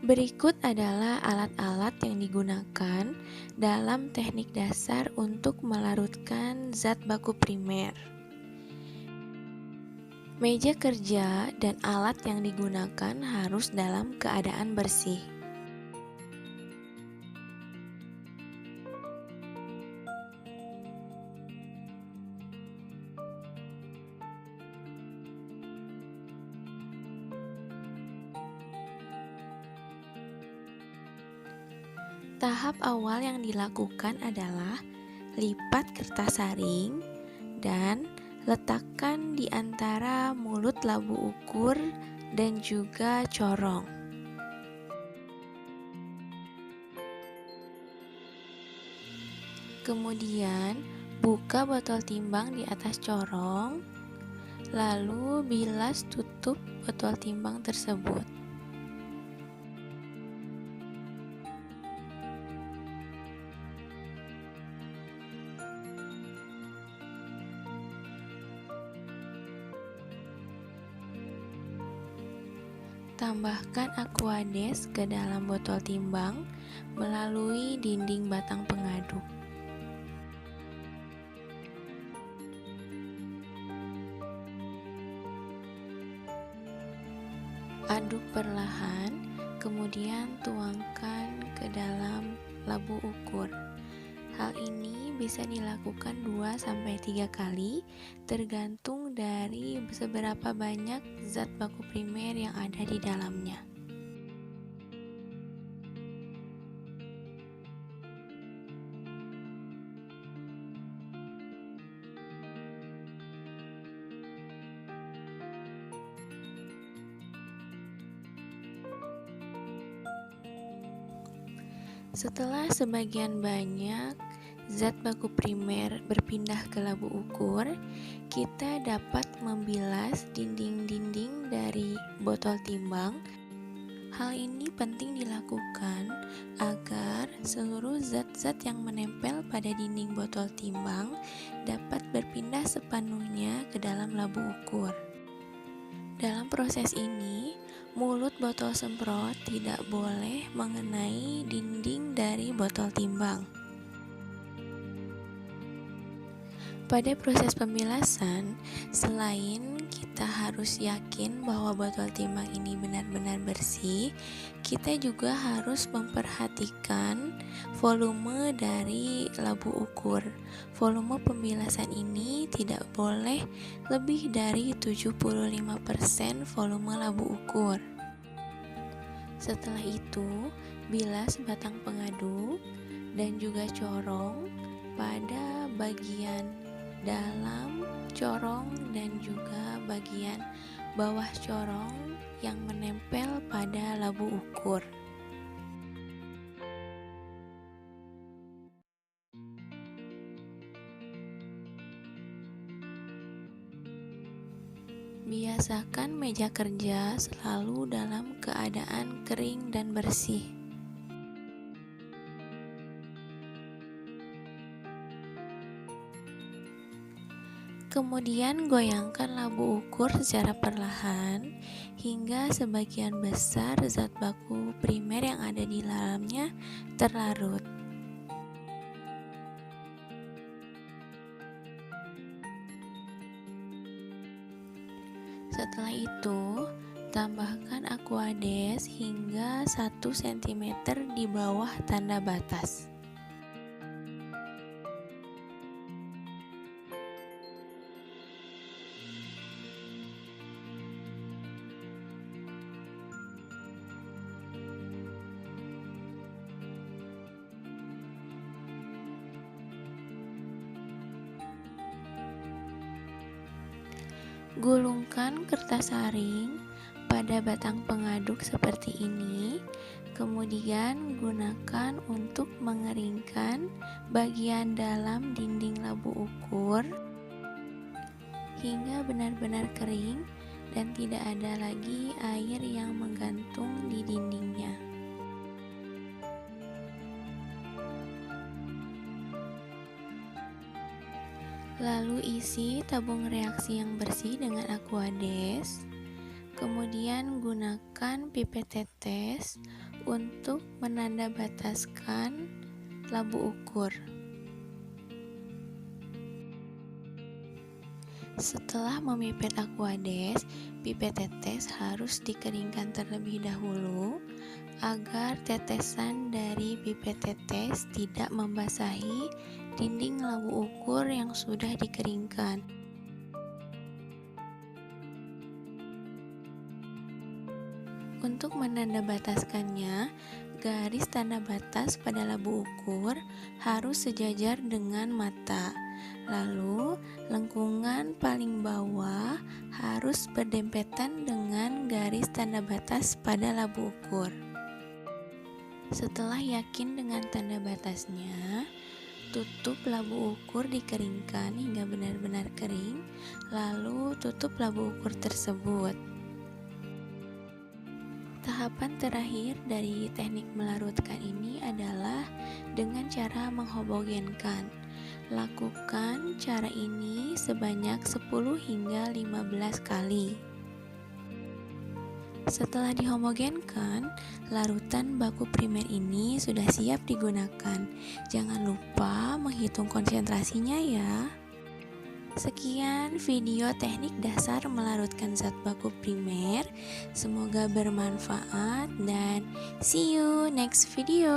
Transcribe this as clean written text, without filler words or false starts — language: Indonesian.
Berikut adalah alat-alat yang digunakan dalam teknik dasar untuk melarutkan zat baku primer. Meja kerja dan alat yang digunakan harus dalam keadaan bersih. Tahap awal yang dilakukan adalah lipat kertas saring dan letakkan di antara mulut labu ukur dan juga corong. Kemudian, buka botol timbang di atas corong, lalu bilas tutup botol timbang tersebut. Tambahkan Aquades ke dalam botol timbang melalui dinding batang pengaduk. Aduk perlahan, kemudian tuangkan ke dalam labu ukur. Hal ini bisa dilakukan 2-3 kali tergantung dari seberapa banyak zat baku primer yang ada di dalamnya. Setelah sebagian banyak zat baku primer berpindah ke labu ukur, kita dapat membilas dinding-dinding dari botol timbang. Hal ini penting dilakukan agar seluruh zat-zat yang menempel pada dinding botol timbang dapat berpindah sepenuhnya ke dalam labu ukur. Dalam proses ini, mulut botol semprot tidak boleh mengenai dinding dari botol timbang. Pada proses pembilasan, selain kita harus yakin bahwa botol timbang ini benar-benar bersih, kita juga harus memperhatikan volume dari labu ukur. Volume pembilasan ini tidak boleh lebih dari 75% volume labu ukur. Setelah itu, bilas batang pengaduk dan juga corong pada bagian dalam corong dan juga bagian bawah corong yang menempel pada labu ukur. Biasakan meja kerja selalu dalam keadaan kering dan bersih. Kemudian goyangkan labu ukur secara perlahan hingga sebagian besar zat baku primer yang ada di dalamnya terlarut. Setelah itu, tambahkan Aquades hingga 1 cm di bawah tanda batas. Gulungkan kertas saring pada batang pengaduk seperti ini, kemudian gunakan untuk mengeringkan bagian dalam dinding labu ukur hingga benar-benar kering dan tidak ada lagi air yang menggantung di dindingnya. Lalu isi tabung reaksi yang bersih dengan Aquades. Kemudian gunakan pipet tetes untuk menandabataskan labu ukur. Setelah memipet aquades, pipet tetes harus dikeringkan terlebih dahulu agar tetesan dari pipet tetes tidak membasahi dinding labu ukur yang sudah dikeringkan. Untuk menandabataskannya, garis tanda batas pada labu ukur harus sejajar dengan mata. Lalu, lengkungan paling bawah harus berdempetan dengan garis tanda batas pada labu ukur. Setelah yakin dengan tanda batasnya, tutup labu ukur dikeringkan hingga benar-benar kering, lalu tutup labu ukur tersebut. Tahapan terakhir dari teknik melarutkan ini adalah dengan cara menghomogenkan. Lakukan cara ini sebanyak 10 hingga 15 kali. Setelah dihomogenkan, larutan baku primer ini sudah siap digunakan. Jangan lupa menghitung konsentrasinya ya. Sekian video teknik dasar melarutkan zat baku primer. Semoga bermanfaat dan see you next video.